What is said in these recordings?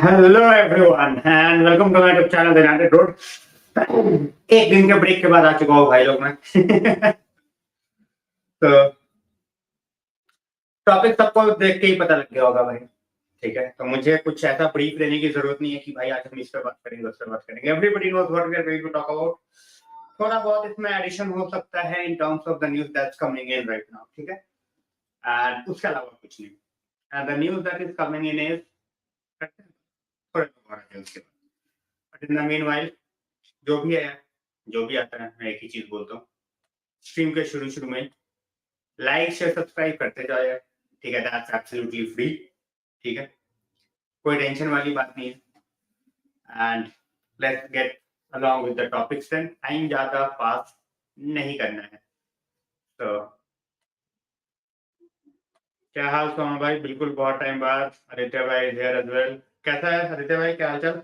Hello everyone and welcome to my YouTube channel the United Road. एक दिन के break के बाद आ चुका हूँ भाई लोग मैं। तो टॉपिक सबको देख के ही पता लग गया होगा भाई। ठीक है, तो मुझे कुछ ऐसा ब्रीफ देने की जरूरत नहीं है कि भाई आज हम इस पर बात करेंगे उस पर बात करेंगे। Everybody knows what we are going to talk about. थोड़ा बहुत इसमें एडिशन हो सकता है in terms of the news that's coming in right now. ठीक है, एंड उसके अलावा कुछ नहीं। And the news that is coming in is थोड़ा उसके बाद, बट इन द मीनवाइल जो भी है, जो भी आता है, मैं एक ही चीज बोलता हूँ, स्ट्रीम के शुरू शुरू में लाइक शेयर सब्सक्राइब करते जाओ यार। ठीक है, दैट्स एब्सोल्युटली फ्री। ठीक है, कोई टेंशन वाली बात नहीं है। And let's get along with the topics then. Time ज्यादा पास नहीं करना है। तो क्या हाल सोमा भाई? बिल्कुल बहुत टाइम बाद। आदित्य भाई हियर एज वेल। कैसा है आदित्य भाई, क्या हालचाल?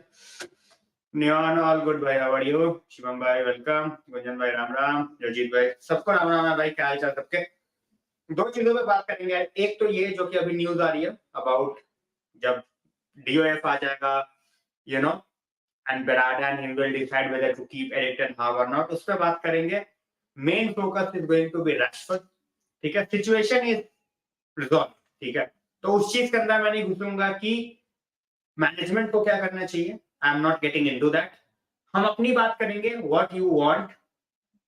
नियॉन ऑल गुड भाई, हाउ आर यू? शिवम भाई वेलकम। गुंजन भाई राम राम। जजीत भाई सबको राम राम है भाई। क्या हालचाल सबके? दो चीजों पे बात करेंगे। एक तो ये जो कि अभी न्यूज आ रही है अबाउट जब डीओएफ आ जाएगा, you know, and Berrada and him will decide whether to keep Erik ten Hag और नॉट, उस पर बात करेंगे। Main focus is going to be Rashford. ठीक है, सिचुएशन इज रिजॉल्व। ठीक है, तो उस चीज के अंदर मैं नहीं घुसूंगा कि मैनेजमेंट को क्या करना चाहिए। I am not getting into that. हम अपनी बात करेंगे, what you want,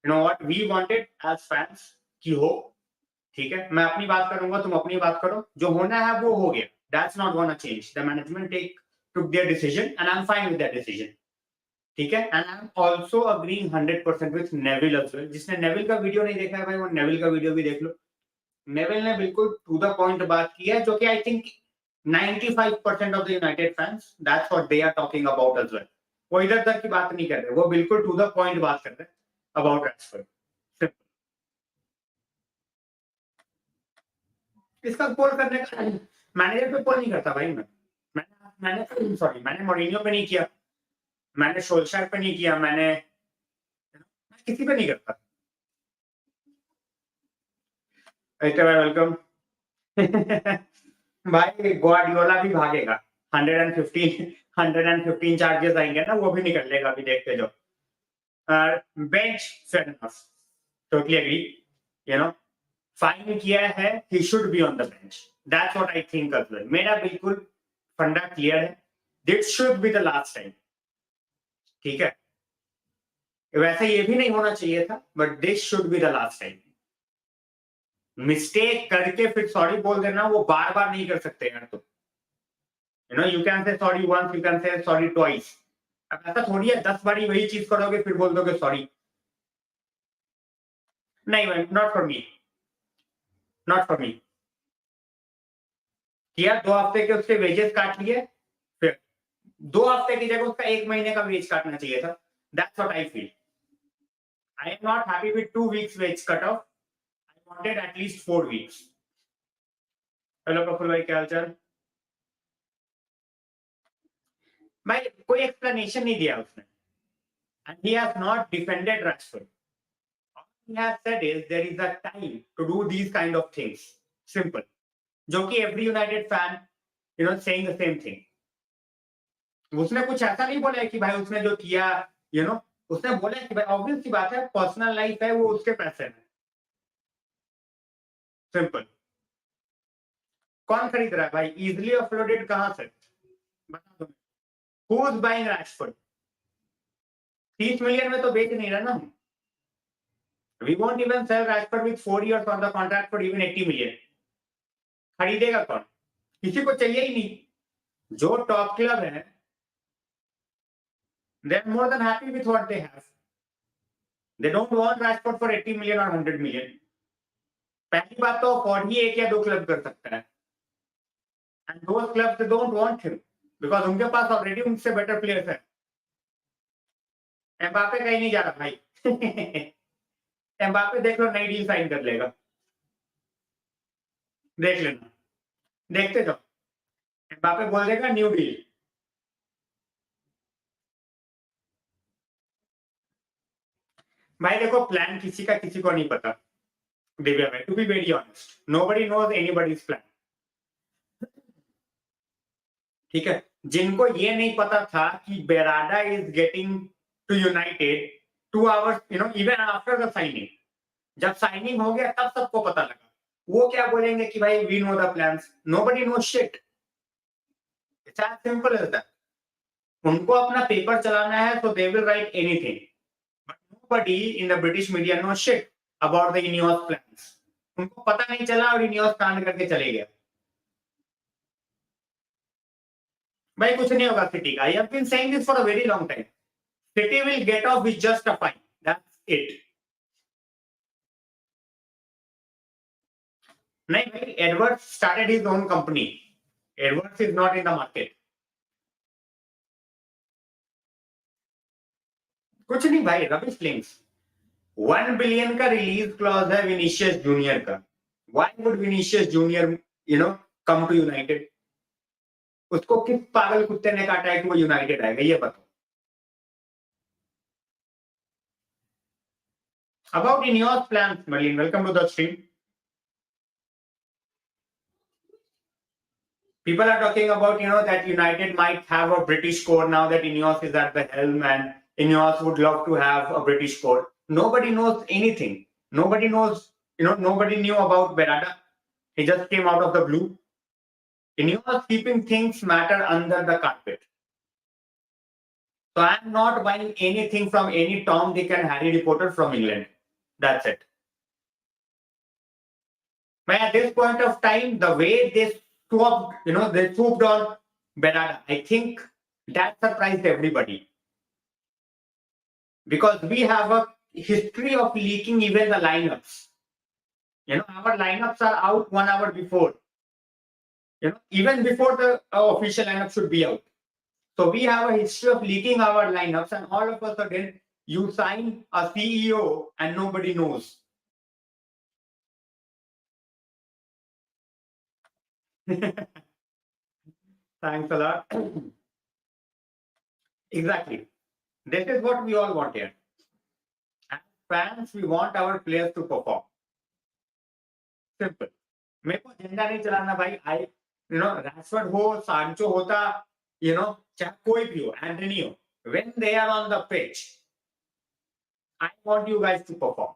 you know, what we wanted as fans की हो। ठीक है, मैं अपनी बात करूंगा, तुम अपनी बात करो। जो होना है वो हो गया, that's not gonna change. The management take took their decision and I'm fine with that decision. ठीक है, and I'm also agreeing 100% with Neville as well. जिसने नेविल का वीडियो नहीं देखा है भाई, वो नेविल का वीडियो भी देख लो। नेविल ने बिल्कुल टू द पॉइंट बात की है, जो कि I think 95% of the United fans that's what they are talking about as well. वो इधर उधर की बात नहीं कर रहे, वो बिल्कुल टू द पॉइंट बात कर रहे हैं अबाउट रैशफोर्ड। इसका पोल करने का मैनेजर पे पोल नहीं करता भाई। मैंने सॉरी, मैंने मोरिनियो पे नहीं किया, मैंने सोल्शायर पे नहीं किया, मैं किसी पे नहीं करता। वेलकम। भाई ग्वार्डियोला भी भागेगा। 115 चार्जेस आएंगे ना, वो भी निकल लेगा, अभी देखते जाओ। Bench fair enough, totally agree. You know, fine किया है, he should be on the bench. That's what I think as well. मेरा बिल्कुल फंडा क्लियर है, this should be the last time. ठीक है, वैसे ये भी नहीं होना चाहिए था, but this should be the last time. Mistake करके फिर सॉरी बोल देना, वो बार बार नहीं कर सकते यार। तो you know, you can say sorry once, you can say sorry twice. अब ऐसा थोड़ी है 10 बारी वही चीज करोगे फिर बोल दोगे सॉरी। नहीं भाई, not for me, not for me. किया 2 हफ्ते के उसके वेजेस काट लिए, फिर 2 हफ्ते की जगह उसका 1 महीने का वेज काटना चाहिए था। That's what I feel. I am not happy with 2 weeks wage cut off. I wanted at least 4 weeks। Hello Praful भाई, क्या हालचाल? भाई कोई एक्सप्लेनेशन नहीं दिया उसने, and he has not defended Rashford. All he has said is there is a time to do these kind of things. Simple. जो कि every United fan, you know, saying the same thing. उसने कुछ ऐसा नहीं बोला है कि भाई उसने जो किया, you know, उसने बोला है कि भाई ऑब्वियस सी बात है, पर्सनल लाइफ है, वो उसके पैसे हैं। सिंपल। कौन खरीद रहा है भाई? इजिली अपलोडेड कहां से? बता दो। Who is buying Rashford? 30 million में तो बेच नहीं रहा ना हम। We won't even sell Rashford with 4 years on the contract for even 80 million. खरीदेगा कौन? किसी को चाहिए ही नहीं। जो टॉप क्लब है, they are more than happy with what they have. They don't want Rashford for 80 million or 100 million. पहली बात तो अफोर्ड ही 1 या 2 क्लब कर सकता है, and those clubs they don't want him because उनके पास ऑलरेडी उनसे बेटर प्लेयर्स है। एम्बापे कहीं नहीं जा रहा भाई। एम्बापे देख लो, नई डील साइन कर लेगा, देख लेना, देखते जाओ। एम्बापे बोल देगा न्यू डील। भाई देखो, प्लान किसी का किसी को नहीं पता। दिव्या भाई, to be very honest, nobody knows anybody's plan. ठीक है, जिनको ये नहीं पता था कि Berrada is getting to United 2 hours, even after the signing, जब साइनिंग हो गया तब सबको पता लगा। वो क्या बोलेंगे कि भाई we know the plans, nobody know shit. It's as simple as that. उनको अपना पेपर चलाना है तो they will write anything, but nobody in the British media know shit about the INEOS plans. उनको पता नहीं चला और इनियोस कांड करके चले गए। भाई कुछ नहीं होगा सिटी का। I have been saying this for a very long time. City will get off with just a fine, that's it. नहीं भाई, Edward started his own company, Edwards is not in the market. कुछ नहीं भाई, rubbish links. 1 billion का release clause है Vinicius Junior का। Why would Vinicius Junior come to United? उसको किस पागल कुत्ते ने काटा है कि वो यूनाइटेड आएगा, ये बताओ। About Ineos plans, Merlin, welcome to the stream. People are talking about, that United might have a British core now that Ineos is at the helm, and Ineos would love to have a British core. Nobody knows anything. Nobody knows, nobody knew about Berada. He just came out of the blue. Ineos keeping things matter under the carpet. So I'm not buying anything from any Tom, Dick, and Harry reporter from England. That's it. But at this point of time, the way they swooped on Berada, I think that surprised everybody. Because we have a history of leaking even the lineups. Our lineups are out 1 hour before. Even before the official lineup should be out. So we have a history of leaking our lineups, and all of a sudden you sign a CEO and nobody knows. Thanks a lot. Exactly. This is what we all want here. As fans, we want our players to perform. Simple. मेरे को झंडा नहीं चलाना भाई। Rashford हो, सांचो होता, चाहे कोई भी हो, एंटनी हो, when they are on the pitch, I want you guys to perform.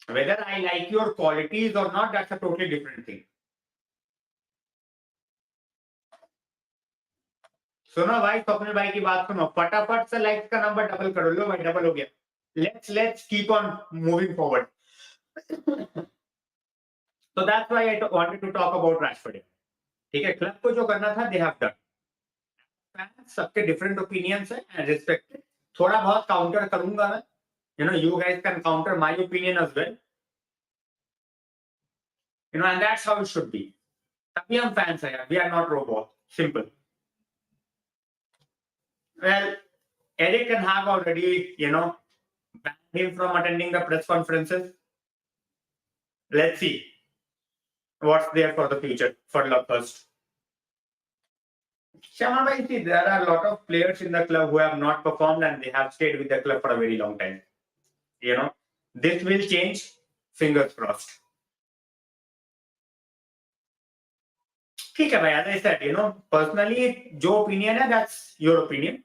Whether I like your qualities or not, that's a totally different thing. सुनो भाई, स्वप्निल भाई की बात सुनो, फटाफट से लाइक्स का नंबर डबल करो। लो भाई, डबल हो गया। Let's keep on moving forward. So that's why I wanted to talk about Rashford. ठीक है, क्लब को जो करना था, they have done. Fans सबके different opinions है and respected. थोड़ा बहुत काउंटर करूंगा मैं. You guys can counter my opinion as well. And that's how it should be. तभी हम fans हैं, we are not robots. Simple. Well, Eric and Hag already, banned him from attending the press conferences. Let's see what's there for the future for Luckhurst. Shaman bhai, see, there are a lot of players in the club who have not performed and they have stayed with the club for a very long time. This will change. Fingers crossed. ठीक है भाई, as I said, personally, जो opinion है, that's your opinion.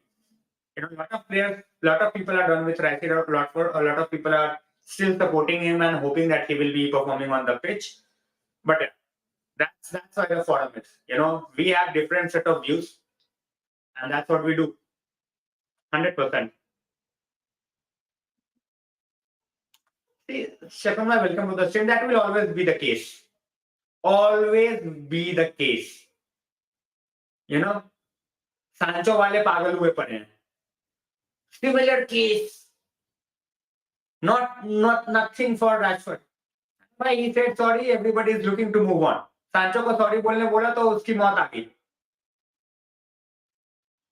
A lot of players, a lot of people are done with Rashford. A lot of people are still supporting him and hoping that he will be performing on the pitch. But that's why the forum is. We have different set of views, and that's what we do. 100%. See, Shakuma, welcome to the stream. That will always be the case. Always be the case. सांचो वाले पागल हुए पड़े हैं. Similar case. Not nothing for Rashford. But he said sorry, everybody is looking to move on. सांचो को sorry बोलने बोला तो उसकी मौत आ गई.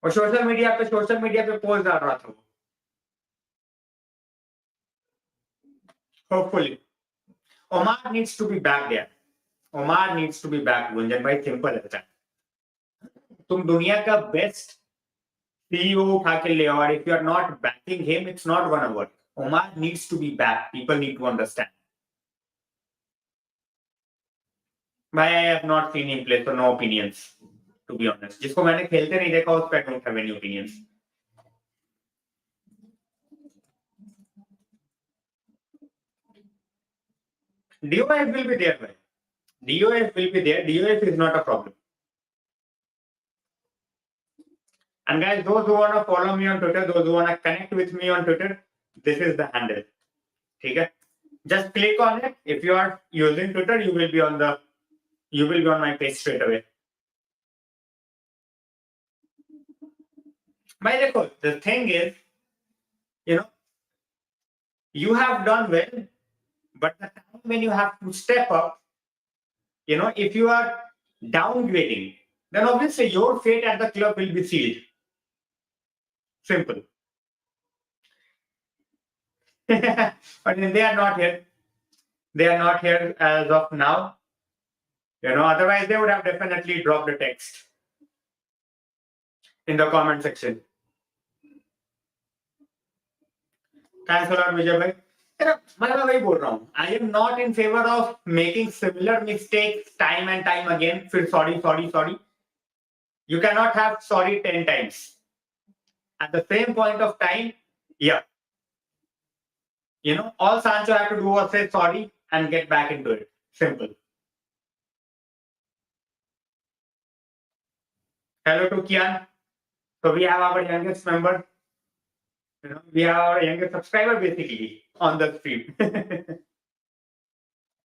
और सोशल मीडिया पे पोस्ट डाल रहा था. Hopefully. Omar needs to be back there. Omar needs to be back. Gunjan भाई, सिंपल है. तुम दुनिया का बेस्ट CEO उठा के ले, और if you are not backing him, it's not gonna work. Omar needs to be back. People need to understand. But I have not seen him play, so no opinions. To be honest. जिसको मैंने खेलते नहीं देखा उस पर I don't have any opinions. DOF will be there, bhai. DOF will be there. DOF is not a problem. And guys, those who want to follow me on Twitter, those who want to connect with me on Twitter, this is the handle. Okay? Just click on it. If you are using Twitter, you will be on my page straight away. By the thing is, you have done well, but the time when you have to step up, if you are downgrading, then obviously your fate at the club will be sealed. Simple. But they are not here. They are not here as of now. Otherwise they would have definitely dropped the text in the comment section. Thanks a lot, Vijay bhai. मैं वही बोल रहा हूँ. I am not in favor of making similar mistakes time and time again. फिर sorry. You cannot have sorry 10 times. At the same point of time, yeah. All Sancho had to do was say sorry and get back into it. Simple. Hello to Kian. So we have our youngest member. We have our youngest subscriber basically on the stream.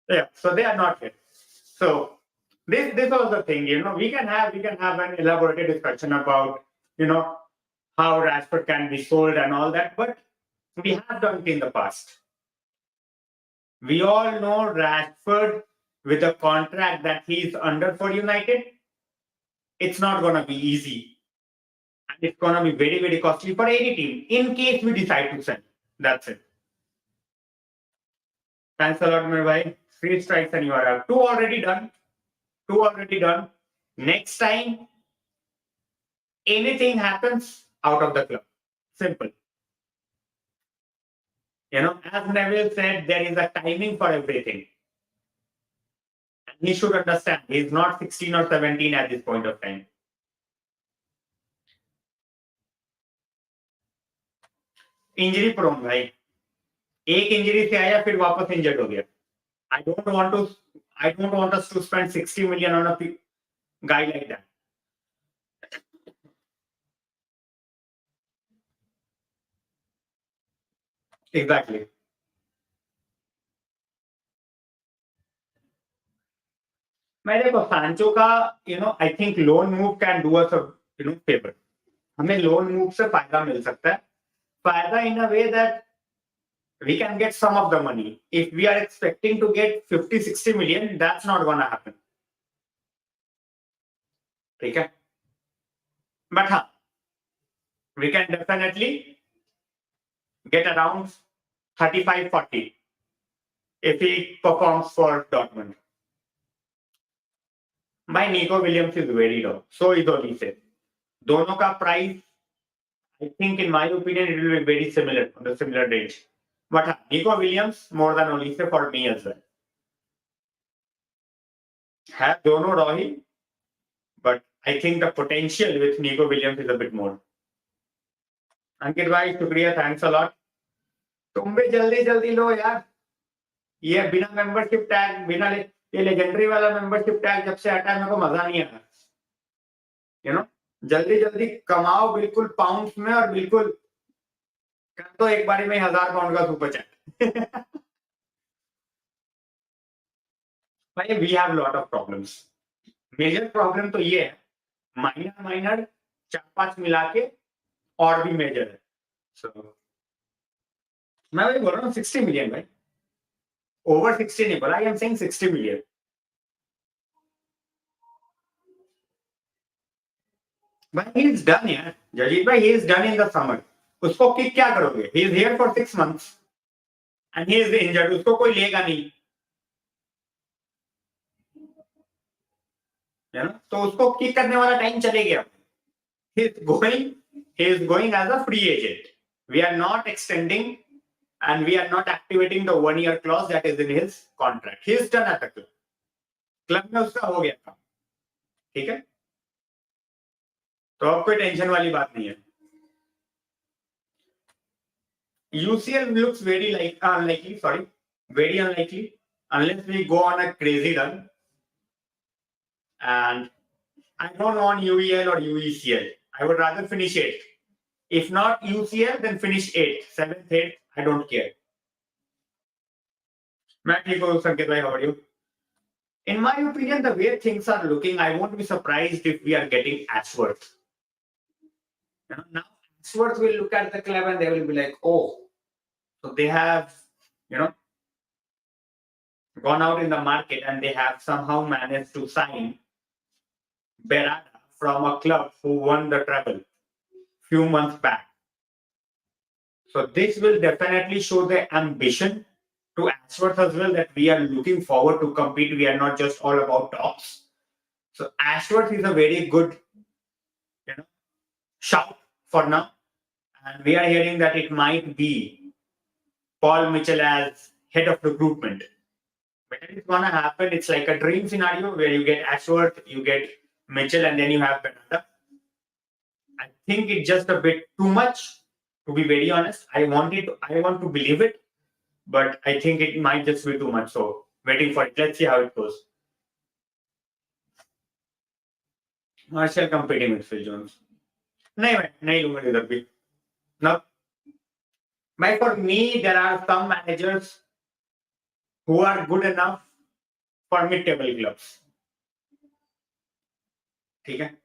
Yeah, so they are not here. So this was the thing, we can have an elaborated discussion about, how Rashford can be sold and all that, but we have done it in the past. We all know Rashford, with the contract that he's under for United, it's not going to be easy. And it's going to be very, very costly for any team in case we decide to sell. That's it. Thanks a lot, my bhai. 3 strikes and you are out. 2 already done. Next time, anything happens out of the club. Simple. As Neville said, there is a timing for everything. And he should understand. He's not 16 or 17 at this point of time. Injury prone भाई. एक injury से आया फिर वापस injured हो गया. I don't want us to spend 60 million on a guy like that. Exactly. मैं देखो सांचो का I think loan move can do us favour. हमें लोन मूव से फायदा मिल सकता है. फायदा in a way that we can get some of the money. If we are expecting to get 50-60 million, that's not going to happen. ठीक है. But हाँ, we can definitely get around 35-40 if he performs for Dortmund. My Nico Williams is very low. So is Olise. दोनों का price, I think in my opinion, it will be very similar, on the similar range. But Nico Williams more than Olise for me as well. Have दोनों raw he, but I think the potential with Nico Williams is a bit more. अंकित भाई शुक्रिया, thanks a lot. तुम भी जल्दी लो यार. ये बिना membership tag, बिना ये लेजेंडरी वाला मेंबरशिप टैग जब से हटा है मेरे को मजा नहीं आया. जल्दी कमाओ बिल्कुल पाउंड्स में और बिल्कुल कर दो एक बारी में 1000 पाउंड का सुपर चैट. भाई we have lot of problems. Major problem तो ये है, माइनर 4-5 मिला के और भी मेजर है. So, मैं वही बोल रहा हूँ 60 मिलियन भाई. ओवर 60 नहीं बोला, आई एम सेइंग 60 मिलियन. भाई ही इज डन यार. जजीत भाई he is done in the summer. उसको किक क्या करोगे? He is here for 6 months and he is injured. उसको कोई लेगा नहीं, है ना. तो उसको किक करने वाला टाइम चले गया. he is going as a free agent. We are not extending and we are not activating the 1-year clause that is in his contract. He is done at the club. Club में उसका हो गया था. ठीक है. तो अब कोई टेंशन वाली बात नहीं है. UCL looks very unlikely, sorry, very unlikely, unless we go on a crazy run. And I don't want UEL or UECL. I would rather finish 8th. If not UCL, then finish 8th, 7th, 8th. I don't care. मैं ठीक हूँ संकेत भाई, how are you? In my opinion, the way things are looking, I won't be surprised if we are getting Ashworth. Now Ashworth will look at the club and they will be like, oh, so they have, gone out in the market and they have somehow managed to sign Berada from a club who won the treble few months back. So this will definitely show the ambition to Ashworth as well, that we are looking forward to compete. We are not just all about tops. So Ashworth is a very good, shout for now. And we are hearing that it might be Paul Mitchell as head of recruitment. When it's gonna happen, it's like a dream scenario where you get Ashworth, you get Mitchell, and then you have Benata. I think it's just a bit too much, to be very honest. I want to believe it, but I think it might just be too much. So waiting for it. Let's see how it goes. Marshall competing with Phil Jones. नहीं लूंगा इधर भी. No. But for me, there are some managers who are good enough for mid-table clubs. ठीक है?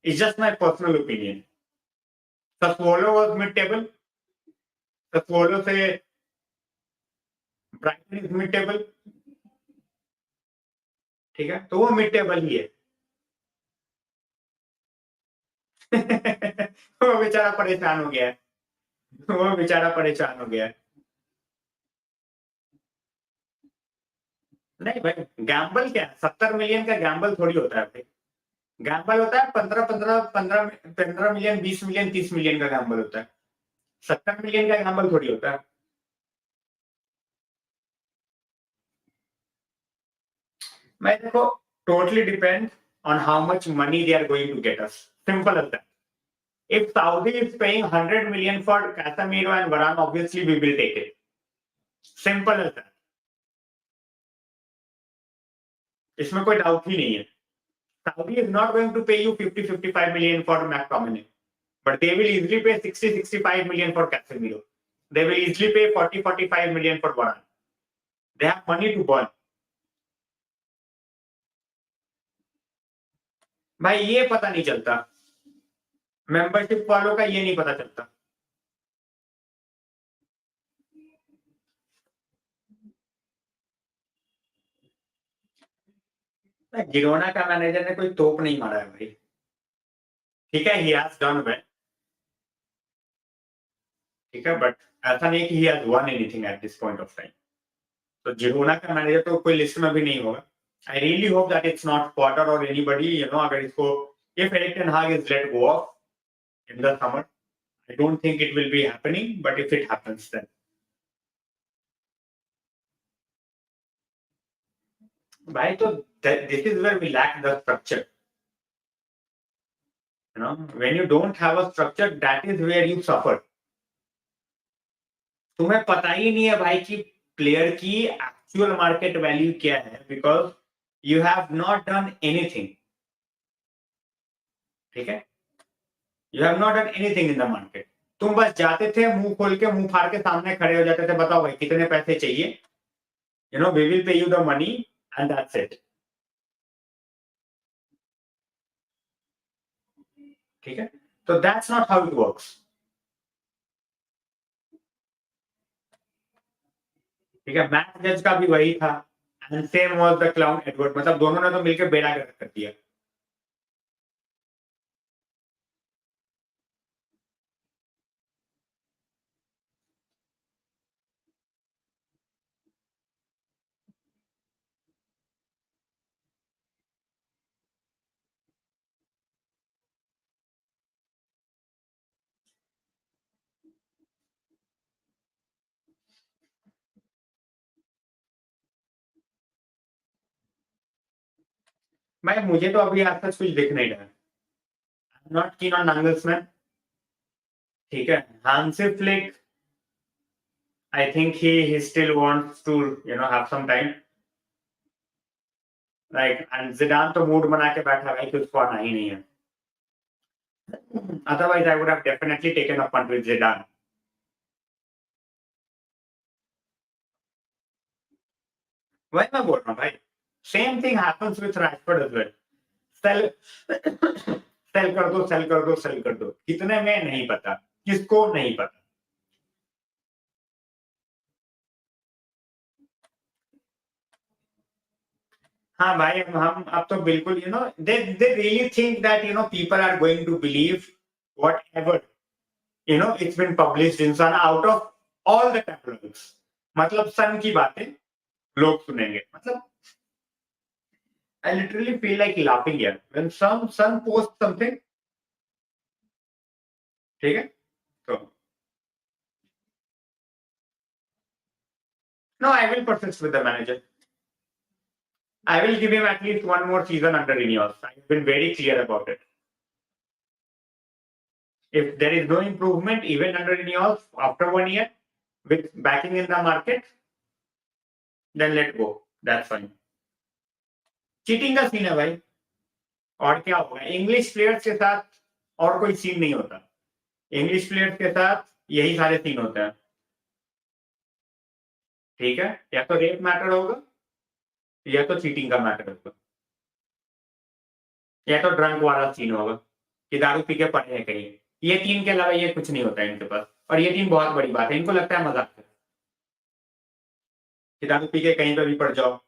It's just my personal opinion. Sassuolo was mid-table. Sassuolo से Brighton is mid-table. ठीक है? तो वो mid-table ही है. वो बेचारा परेशान हो गया है. वो बेचारा परेशान हो गया है. नहीं भाई, गैम्बल क्या है? 70 मिलियन का गैम्बल थोड़ी होता है भाई. गैम्बल होता है 15 मिलियन, 20 मिलियन, 30 मिलियन का गैम्बल होता है. 70 मिलियन का गैम्बल थोड़ी होता है. मैं देखो, totally depends on how much money they are going to get us. Simple as that. If Saudi is paying 100 million for Casemiro and Varane, obviously we will take it. Simple as that. इसमें कोई doubt ही नहीं है. Saudi is not going to pay you 50-55 million for McTominay, but they will easily pay 60-65 million for Casemiro. They will easily pay 40-45 million for Varane. They have money to burn. भाई ये पता नहीं चलता, membership वालों का ये नहीं पता चलता. गिरोना का मैनेजर ने कोई तोप नहीं मारा है भाई. ठीक है, ही हैज डन वेल. ठीक है, बट ऐसा नहीं कि he has won anything at this point of time. तो जिरोना का मैनेजर तो कोई लिस्ट में भी नहीं होगा. I really hope that it's not Potter और एनीबॉडी. अगर इसको, if Erik ten Hag is let go of in the summer, I don't think it will be happening, but if it happens then भाई, तो this is where we lack the structure. when you don't have a structure, that is where you suffer. तुम्हें पता ही नहीं है भाई कि player की actual market value क्या है, because you have not done anything. ठीक है, you have not done anything in the market. तुम बस जाते थे, मुंह खोल के, मुंह फाड़ के सामने खड़े हो जाते थे, बताओ भाई कितने पैसे चाहिए, we will pay you the money and that's it. ठीक है, तो that's not how it works. ठीक है, मैच जज का भी वही था, and same was the clown Edward. मतलब दोनों ने तो मिलकर बेड़ा गर्क कर दिया. भाई मुझे तो अभी आज तक कुछ दिख नहीं रहा. not keen on Nagelsmann. ठीक है, Hansi Flick, I think he still wants to have some time. Like, and Zidane तो मूड बना के बैठा है कि उसको आना ही नहीं है. Otherwise, I would have definitely taken a punt with Zidane. वही मैं बोल रहा हूँ भाई. Same thing happens with Rashford as well. Sell कर दो. कितने में नहीं पता, किसको नहीं पता. हाँ भाई, हम अब तो बिल्कुल they really think that people are going to believe whatever it's been published in Sun out of all the tabloids. मतलब सन की बातें लोग सुनेंगे. मतलब I literally feel like laughing here when some Sun posts something. ठीक है, तो no, I will persist with the manager. I will give him at least one more season under Ineos. I've been very clear about it. If there is no improvement even under Ineos after 1 year with backing in the market, then let go. That's fine. Cheating का scene है भाई. और क्या होगा, English players के साथ और कोई सीन नहीं होता. इंग्लिश प्लेयर्स के साथ यही सारे सीन होते हैं. ठीक है, या तो रेप मैटर होगा या तो चीटिंग का मैटर होगा या तो ड्रंक वाला सीन होगा कि दारू पी के पड़े हैं कहीं. ये तीन के अलावा ये कुछ नहीं होता है इनके पास. और ये तीन बहुत बड़ी बात है. इनको लगता है मजाक कि दारू पी के कहीं पे भी पड़ जाओ.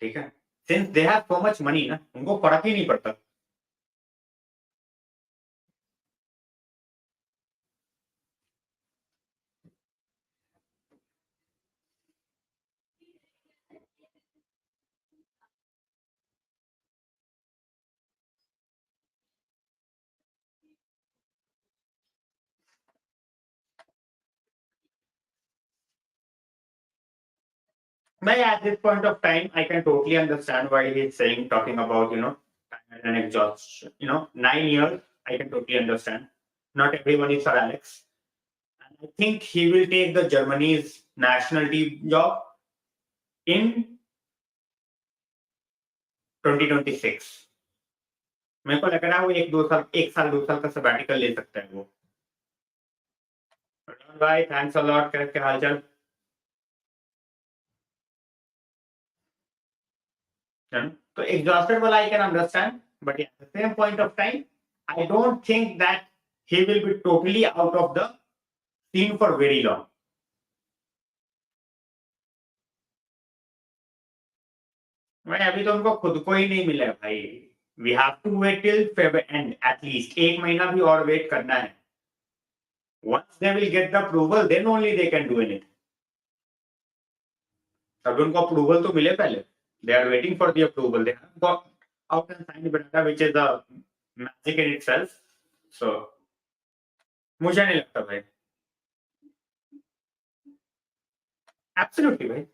ठीक है, since they have so much money ना, उनको फर्क ही नहीं पड़ता. But at this point of time, I can totally understand why he's saying, talking about, tired and exhaustion. 9 years, I can totally understand. Not everyone is Sir Alex. And I think he will take the Germany's national team job in 2026. मेरे को लग रहा है वो एक साल 2 साल का सबैटिकल ले सकता है वो. भाई थैंक्स अ लॉट. कैसे हालचाल. So exhausted well I can understand, but at the same point of time, I don't think that he will be totally out of the scene for very long. भाई अभी तो उनको खुद को ही नहीं मिला है भाई. We have to wait till February end at least. एक महीना भी और वेट करना है. Once they will get the approval, then only they can do anything. तब उनको अप्रूवल तो मिले पहले. They are waiting for the approval. They have got out and signed banter, which is a magic in itself. So मुझे नहीं लगता भाई. Absolutely भाई.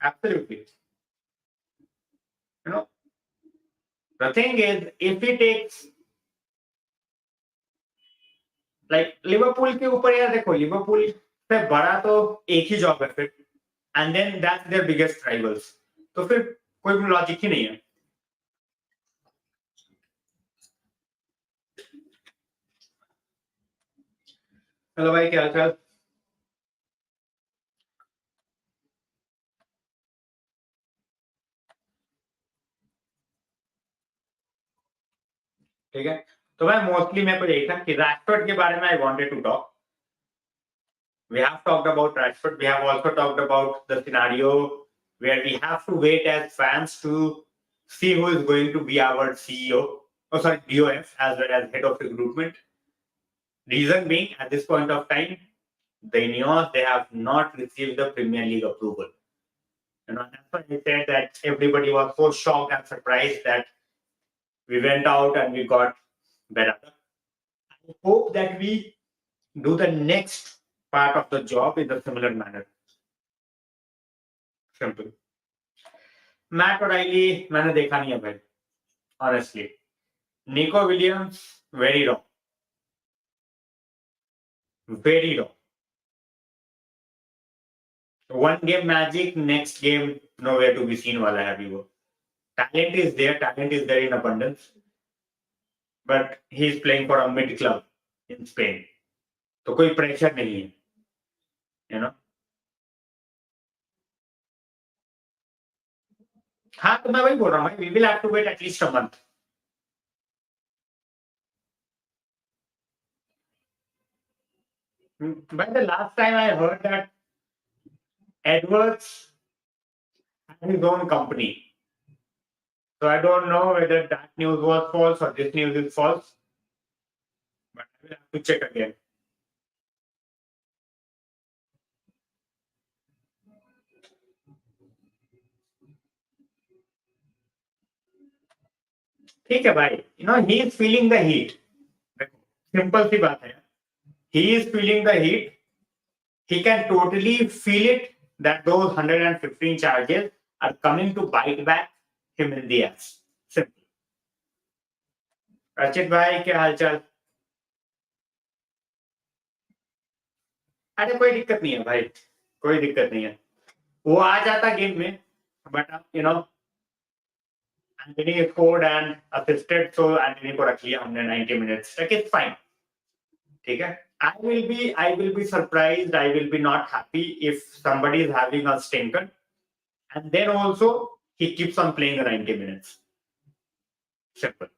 Absolutely. The thing is, if he takes like Liverpool के ऊपर, यार देखो लिवरपूल से बड़ा तो एक ही जॉब है फिर, and then that's their biggest rivals. तो फिर कोई लॉजिक ही नहीं है. हेलो भाई, क्या हाल चाल. ठीक है, तो मैं मोस्टली मेरे को यही था कि रैशफोर्ड के बारे में I wanted to talk. We have talked about Rashford. We have also talked about the scenario where we have to wait as fans to see who is going to be our CEO. Oh, sorry, DOF as well as head of recruitment. Reason being, at this point of time, the Ineos, they have not received the Premier League approval. That's why I said that everybody was so shocked and surprised that we went out and we got better. I hope that we do the next part of the job in a similar manner. Simple. Matt और आइली मैंने देखा नहीं है भाई, honestly. Nico Williams, very wrong. Very wrong. One game magic, next game nowhere to be seen वाला है अभी वो. Talent is there in abundance, but he is playing for a mid club in Spain. तो कोई pressure नहीं है, you know. हाँ तो मैं वही बोल रहा हूँ भाई, we will have to wait at least a month. But the last time I heard that Edwards had his own company. So I don't know whether that news was false or this news is false. But I will have to check again. ठीक है भाई, you know, he is feeling the heat. Simple सी बात है. He is feeling the heat. He can totally feel it that those 115 charges are coming to bite back him in the ass. Simple. रचित भाई क्या हालचाल? अरे कोई दिक्कत नहीं है भाई, कोई दिक्कत नहीं है. वो आ जाता गेम में, but you know Antony scored and assisted, so Antony को रख लिया हमने 90 मिनट्स तक. It's fine. ठीक है. I will be surprised, I will be not happy if somebody is having a stinker and then also he keeps on playing 90 minutes. Simple.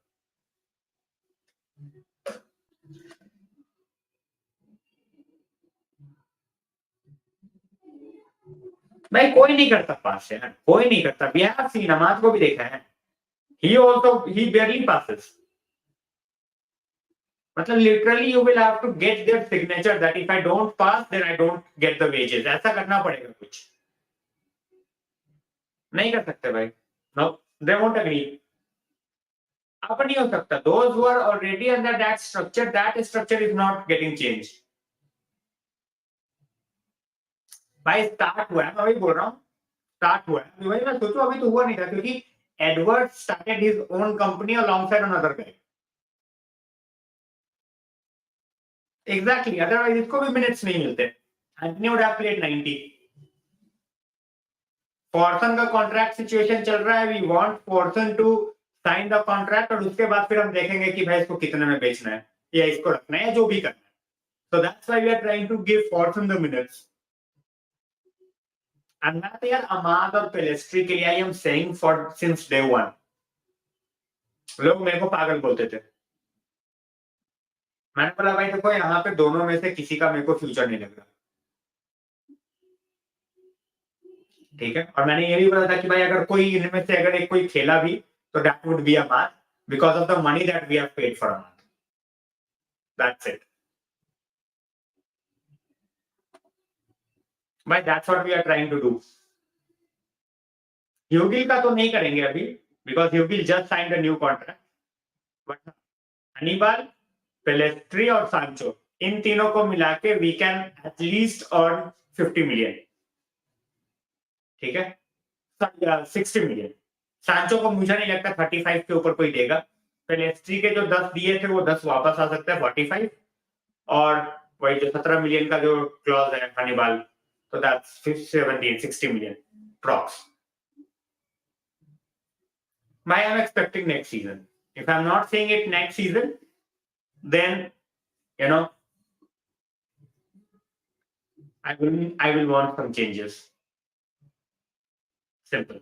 भाई कोई नहीं करता पास यार, कोई नहीं करता. We have seen, नमाज को भी देखा है. He barely passes. मतलब literally you will have to get their signature that if I don't pass then I don't get the wages. ऐसा करना पड़ेगा कुछ. नहीं कर सकते भाई. No, they won't agree. अब नहीं हो सकता. Those who are already under that structure is not getting changed. भाई स्टार्ट हुआ है, मैं वही बोल रहा हूँ. स्टार्ट हुआ है वही. मैं सोचूं अभी तो हुआ नहीं था क्योंकि Edward started his own company alongside another guy. Exactly, otherwise इसको भी मिनट्स नहीं मिलते. Antony would have played 90. Forson का कॉन्ट्रैक्ट सिचुएशन चल रहा है. We want Forson to sign the contract और उसके बाद फिर हम देखेंगे कि भाई इसको कितने में बेचना है या इसको रखना है, जो भी करना है. So that's why we are trying to give Forson the minutes. And मैं तो यार अमाद और पेलेस्ट्री के लिए I am saying for since day one. लोग मेरे को पागल बोलते थे. मैंने बोला भाई देखो यहाँ पे दोनों में से किसी का मेरे को फ्यूचर नहीं लग रहा. ठीक है. और मैंने ये भी बोला था कि भाई अगर कोई इनमें से अगर एक कोई खेला भी तो that would be Amad because of the money that we have paid for Amad. That's it. भाई that's what we are trying to do. Hugill का तो नहीं करेंगे अभी because Hugill just signed a new contract. But Hannibal, Pellistri और Sancho, इन तीनों को मिला के we can at least earn 50 million. ठीक है. 60 मिलियन. सांचो को मुझे नहीं लगता 35 के ऊपर कोई देगा. पेलेस्ट्री के जो 10 दिए थे वो 10 वापस आ सकता है 45. और वही जो 17 मिलियन का जो क्लॉज है हनीबाल, तो that's 17 60 million approx. I am expecting next season. If I'm not saying it next season, then you know I will want some changes. Simple.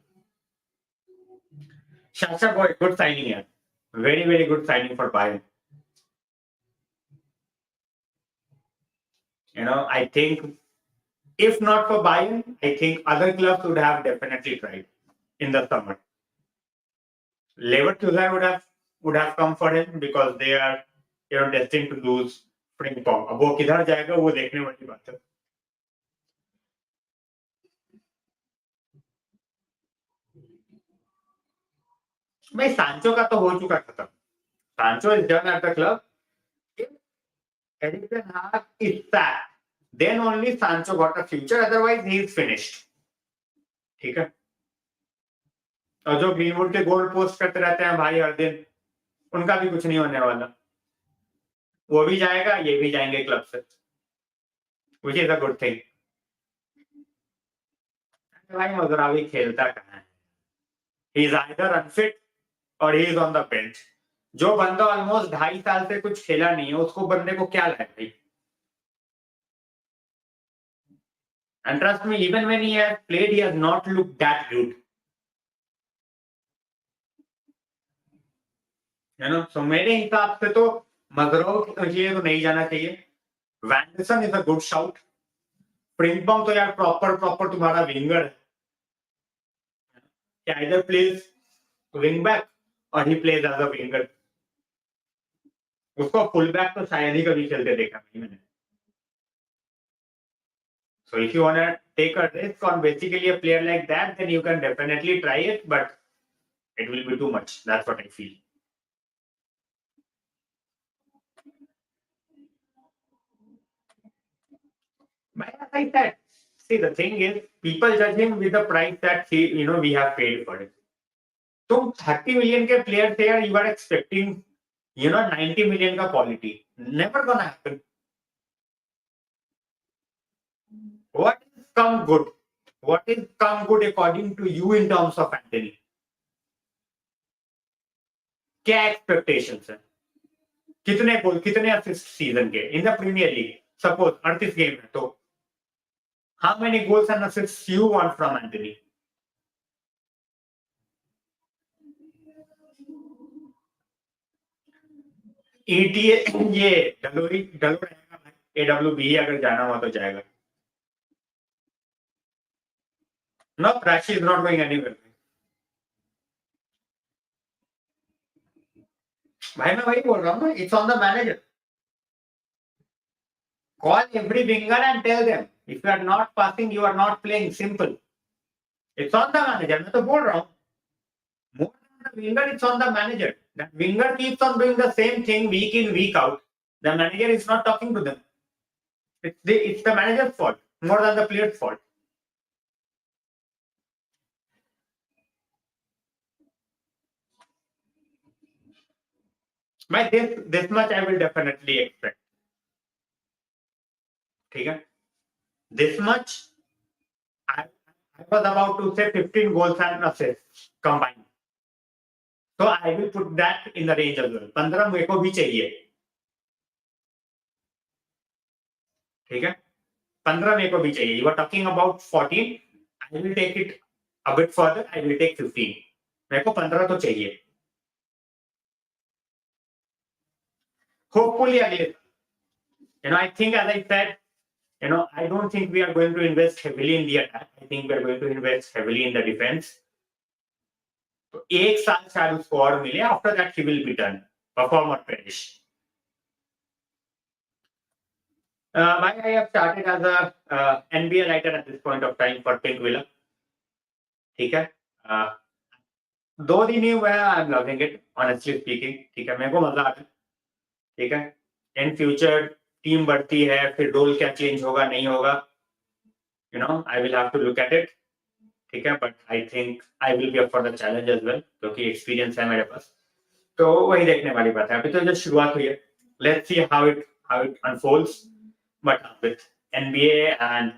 Shasha boy, good signing here. Very, very good signing for Bayern. You know, I think if not for Bayern, I think other clubs would have definitely tried in the summer. Leverkusen would have come for him because they are destined to lose Frimpong. अब वो किधर जाएगा वो देखने वाली बात है. भाई सांचो का तो हो चुका खत्म. सांचो is done at the club. If Erik ten Hag is sacked, then only Sancho got a future. Otherwise, he is finished. ठीक है. और जो ग्रीनवुड के गोल पोस्ट करते रहते हैं भाई हर दिन, उनका भी कुछ नहीं होने वाला, वो भी जाएगा, ये भी जाएंगे क्लब से, which is a good thing. भाई मजरावी खेलता कहाँ है, ही इज आइदर अनफिट और he is on the bench. जो बंदा ऑलमोस्ट 2.5 साल से कुछ खेला नहीं है, उसको बंदे को क्या लगे भाई। And trust me, even when he has played, he has not looked that good. है ना, सो मेरे हिसाब से तो मजरोव ये तो नहीं जाना चाहिए। Wanderson is a good shout. Frimpong तो यार प्रॉपर प्रॉपर तुम्हारा विंगर है, आइदर प्लेज विंग बैक और he plays as a winger. उसको फुल बैक तो शायद ही कभी खेलते देखा नहीं मैंने। So if you want to take a risk on basically a player like that, then you can definitely try it, but it will be too much. That's what I feel. But as I said, see the thing is, people judge him with the price that we have paid for it. तुम 30 million के player थे यार, you are expecting 90 million का quality. Never gonna happen. What is come good? What is come good according to you in terms of Anthony? क्या expectations है? कितने गोल, कितने assist season के in the Premier League? Suppose 38 game है तो how many goals and assists you want from Anthony? ETA ये डलो रहेगा भाई, AWB अगर जाना हुआ तो जाएगा। No, Rashi is not going anywhere. भाई मैं वही बोल रहा हूँ, it's on the manager. Call every winger and tell them if you are not passing, you are not playing. Simple. It's on the manager. मैं तो बोल रहा हूँ, more than the winger, it's on the manager. That winger keeps on doing the same thing week in week out. The manager is not talking to them. It's the manager's fault more than the player's fault. By this much I will definitely expect. ठीक है, this much I was about to say 15 goals and assists combined. So I will put that in the range as well. 15 मेरे को भी चाहिए, ठीक है, 15 मेरे को भी चाहिए. You are talking about 14. I will take it a bit further. I will take 15. मेरे को 15 तो चाहिए. Hopefully अगले, I think as I said, I don't think we are going to invest heavily in the attack. I think we are going to invest heavily in the defense. तो एक साल शायद उसको और मिले. After that he will be done. Perform or perish. I have started as a NBA writer at this point of time for Pink Villa. ठीक है, 2 दिन ही हुआ है. I am loving it honestly speaking. ठीक है, मेरे को मजा आता है. ठीक है, इन फ्यूचर टीम बढ़ती है, फिर रोल क्या चेंज होगा नहीं होगा, I will have to look at it. ठीक है, but I think I will be up for the challenge as well, क्योंकि एक्सपीरियंस है मेरे पास. तो वही देखने वाली बात है. अभी तो जो शुरुआत हुई है, let's see how it unfolds. But with NBA and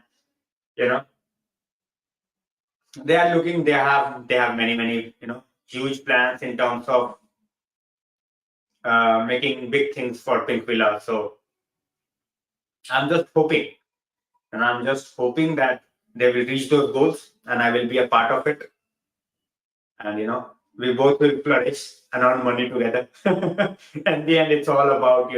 they are looking, they have many huge plans in terms of making big things for Pink Villa. So I'm just hoping that they will reach those goals and I will be a part of it, and we both will flourish and earn money together. At the end it's all about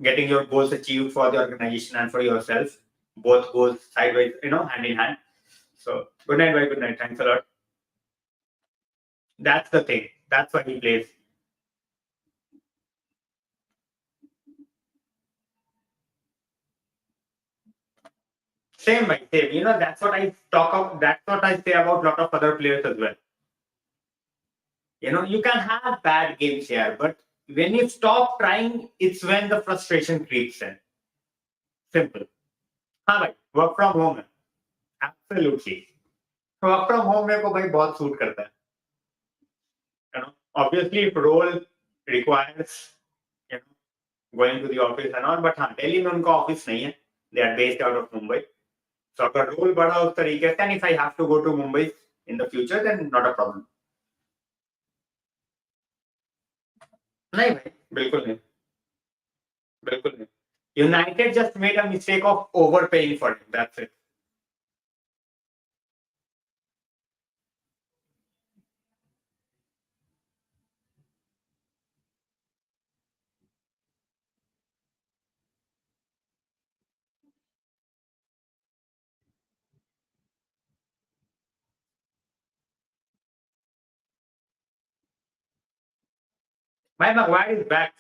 getting your goals achieved for the organization and for yourself, both goals sideways, hand in hand. So good night, bye, good night, thanks a lot. That's the thing, that's why he plays. Same, by same. That's what I talk of. That's what I say about a lot of other players as well. You can have bad games here, but when you stop trying, it's when the frustration creeps in. Simple. हाँ भाई, work from home है. Absolutely. Work from home मेरे को भाई बहुत suit करता है. Obviously, if role requires going to the office and all, but हाँ दिल्ली में उनका ऑफिस नहीं है. They are based out of Mumbai. So अगर रोल बड़ा उस तरीके से, and if I have to go to Mumbai in the future, then not a problem. नहीं भाई, बिल्कुल नहीं, बिल्कुल नहीं. United just made a mistake of overpaying for him. That's it. My Maguire is back.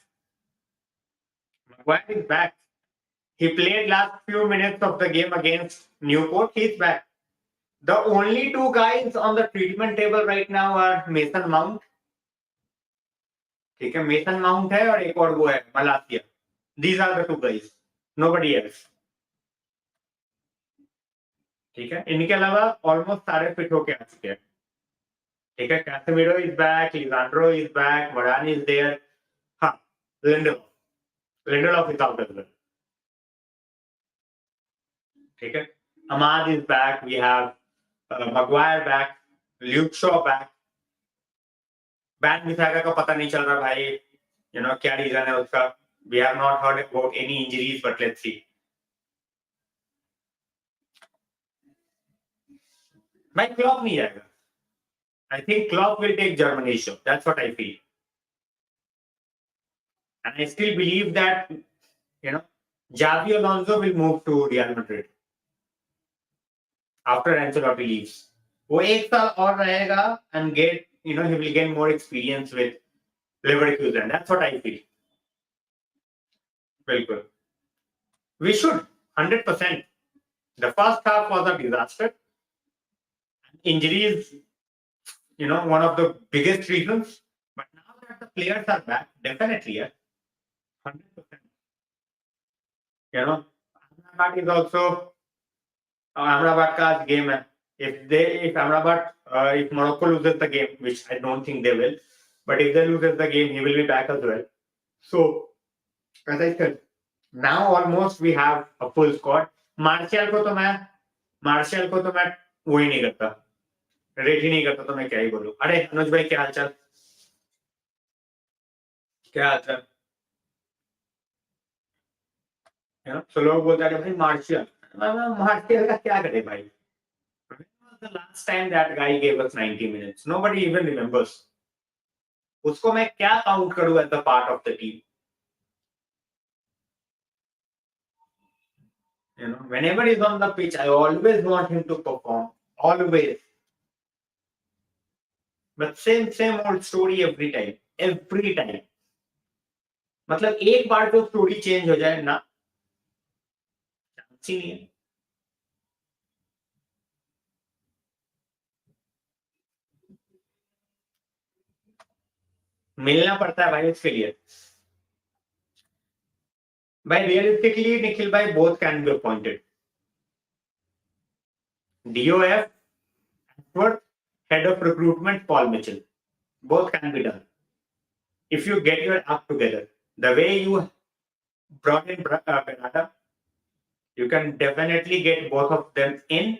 Maguire is back. He played last few minutes of the game against Newport. He's back. The only two guys on the treatment table right now are Mason Mount. ठीक है, mason mount है और एक और वो है मलासिया. These are the two guys. Nobody else. ठीक है, इनके अलावा ऑलमोस्ट सारे फिट होके आ चुके हैं. ठीक है, Casemiro is back, Lisandro is back, Varane is there. हाँ, Lindelof is out as well. ठीक है, Amad is back, we have Maguire back, Luke Shaw back. बैन मिसागा का पता नहीं चल रहा भाई, क्या रीजन है उसका. We have not heard about any injuries, but let's see. भाई क्लॉप नहीं आएगा. I think Klopp will take Germany show. That's what I feel. And I still believe that, Xavi Alonso will move to Real Madrid after Ancelotti leaves. वो एक साल और रहेगा and he will gain more experience with Leverkusen. That's what I feel. बिल्कुल. We should 100%. The first half was a disaster. Injuries, one of the biggest reasons. But now that the players are back, definitely, 100%. Ahmedabad is also Ahmedabad ka game hai. If Ahmedabad, if Morocco loses the game, which I don't think they will, but if they loses the game, he will be back as well. So, as I said, now almost we have a full squad. Martial को तो मैं वो ही नहीं करता, rate ही नहीं करता, तो मैं क्या ही बोलूं. अरे अनुज भाई, क्या हालचाल? क्या हालचाल? तो लोग बोलते हैं भाई मार्शियल का क्या करे भाई. When was the last time that guy gave us 90 minutes? Nobody even remembers. उसको मैं क्या काउंट करूं as a part of the team? Whenever he's on the pitch, I always want him to perform. Always. But same old story every time. Every time. मतलब एक बार तो story change हो जाए ना, चांस ही नहीं है. मिलना पड़ता है भाई उसके लिए. भाई रियलिस्टिकली निखिल भाई, both can be appointed. DOF, Ashworth, head of recruitment, Paul Mitchell. Both can be done. If you get your act together, the way you brought in Bernarda, you can definitely get both of them in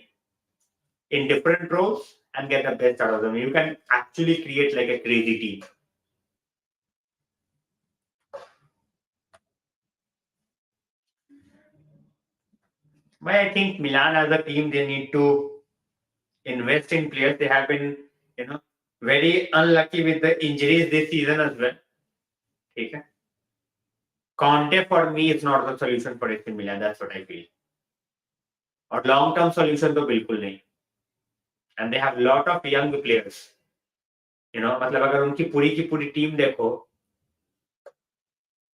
different roles and get the best out of them. You can actually create like a crazy team. But I think Milan as a team, they need to invest in players. They have been, very unlucky with the injuries this season as well. Okay. Conte for me is not the solution for AC Milan. That's what I feel. Or long-term solution तो बिल्कुल नहीं. And they have a lot of young players. मतलब अगर उनकी पूरी की पूरी team देखो,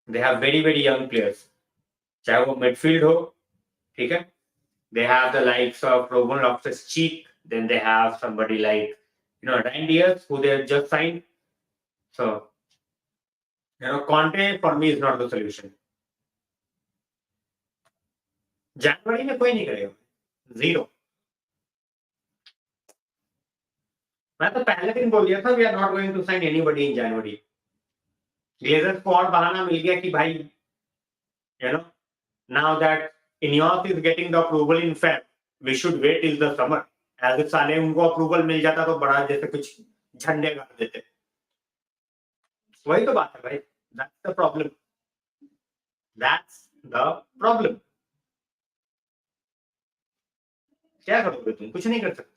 they have very very young players. चाहे वो midfield हो, ठीक है? They have the likes of Ruben Loftus-Cheek. Then they have somebody like, Ryan Diaz, who they have just signed. So, Conte for me is not the solution. जनवरी में कोई नहीं करेगा. Zero. मैं तो पहले दिन बोल दिया था we are not going to sign anybody in January. Glazers को और बहाना मिल गया कि भाई now that Ineos is getting the approval in Feb, we should wait till the summer. As if साले उनको अप्रूवल मिल जाता तो बड़ा जैसे कुछ झंडे गाड़ देते. वही तो बात है भाई. That's the problem. That's the problem. क्या करोगे तुम? कुछ नहीं कर सकते.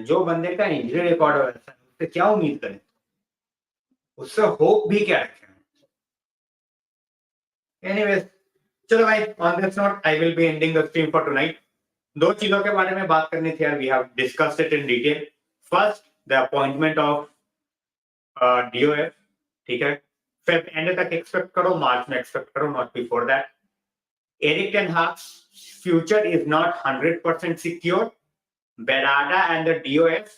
जो बंदे का इंजरी रिकॉर्ड है उससे क्या उम्मीद करें? उससे होप भी क्या रखें? Anyways, चलो भाई, on this note, I will be ending the stream for tonight. दो चीजों के बारे में बात करनी थी यार. We have discussed it in detail. First, the appointment of DOF. ठीक है, Feb end तक एक्सपेक्ट करो, मार्च में एक्सपेक्ट करो, not before that. Eric Ten Hag's future is not 100% secure. Berarda and the DOF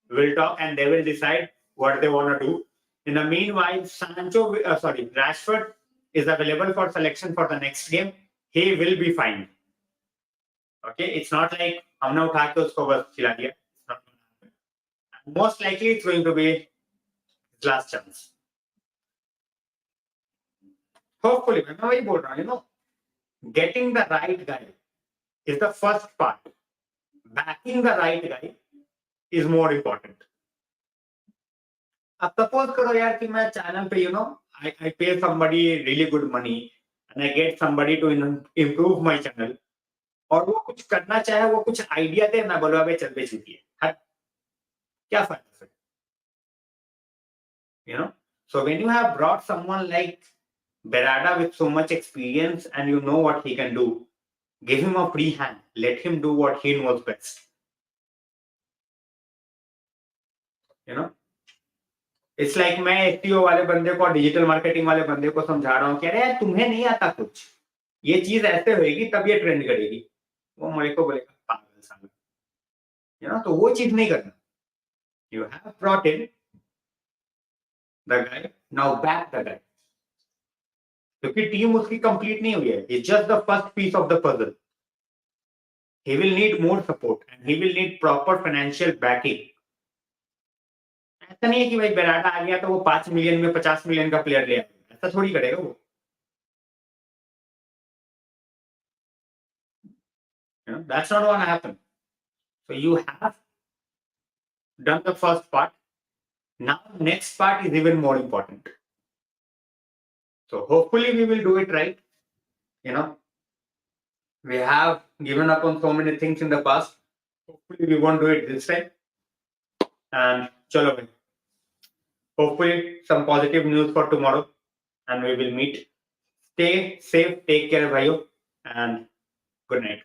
will talk and they will decide what they want to do. In the meanwhile, Rashford is available for selection for the next game. He will be fine. Okay, it's not like हमने उठा के उसको बस खिला दिया. Most likely it's going to be his last chance. Hopefully, मैं वही बोल रहा हूँ, getting the right guy is the first part. Backing the right guy is more important. अब सपोज करो यार कि मैं चैनल पे I pay somebody really good money and I get somebody to improve my channel, और वो कुछ करना चाहे, वो कुछ आइडिया दे, मैं बोलूँ अबे चल बे चुकी है, क्या फायदा फिर? So when you have brought someone like Berarda with so much experience and you know what he can do, give him a free hand. Let him do what he knows best. It's like मैं SEO वाले बंदे को, digital marketing वाले बंदे को समझा रहा हूँ कि अरे तुम्हें नहीं आता कुछ, ये चीज ऐसे होगी तब ये ट्रेंड करेगी. वो मेरे को बोलेगा पागल साला. तो वो चीज नहीं करना. You have brought in the guy, now back the guy. क्योंकि टीम उसकी कंप्लीट नहीं हुई है. It's just the first piece of the puzzle. He will need more support and he will need proper financial backing. ऐसा नहीं है कि भाई बेराडा आ गया तो वो 5 मिलियन में 50 मिलियन का प्लेयर ले आएगा. ऐसा थोड़ी करेगा वो. That's not what happened. So you have done the first part. Now next part is even more important. So hopefully we will do it right. We have given up on so many things in the past. Hopefully we won't do it this time. And chalo bhai. Hopefully some positive news for tomorrow and we will meet. Stay safe, take care bhaiyo, and good night.